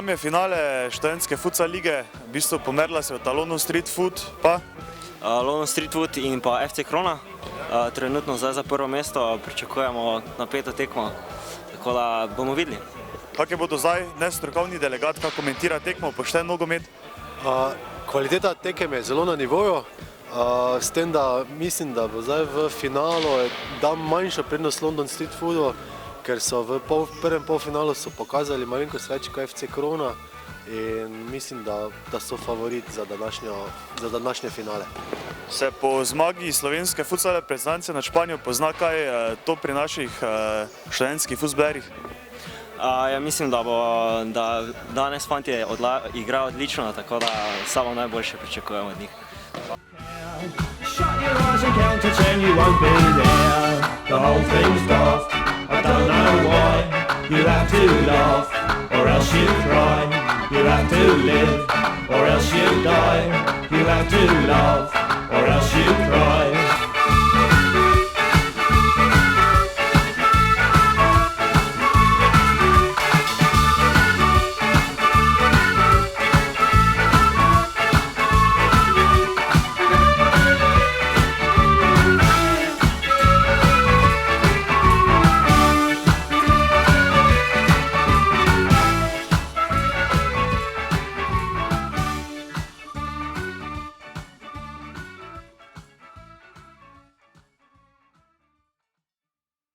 nam je finale Študentske futsal lige, v bistvu pomerila se v London Street Foot, pa? London Street Foot in pa FC Krona. Trenutno zdaj za prvo mesto pričakujemo napeto tekmo, tako da bomo videli. Kak je bodo zdaj nestrokovni delegat, kak komentira tekmo, pošten nogomet? Kvaliteta tekem je zelo na nivoju, s tem, da mislim, da bo zdaj v finalu dam manjša prednost London Street Footu, ker so v prvem polfinalu so pokazali malenkost več kot FC Krona in mislim, da so favorit za današnje finale. Se po zmagi slovenske futsal reprezentance nad Španijo pozna kaj to pri naših študentskih futsalerjih? Ja, mislim, da danes fantje igrajo odlično, tako da samo najboljše pričakujemo od njih. Shut your eyes and count to 10, you won't be there. The whole thing's daft, I don't know why. You have to laugh, or else you cry. You have to live, or else you die. You have to laugh, or else you cry.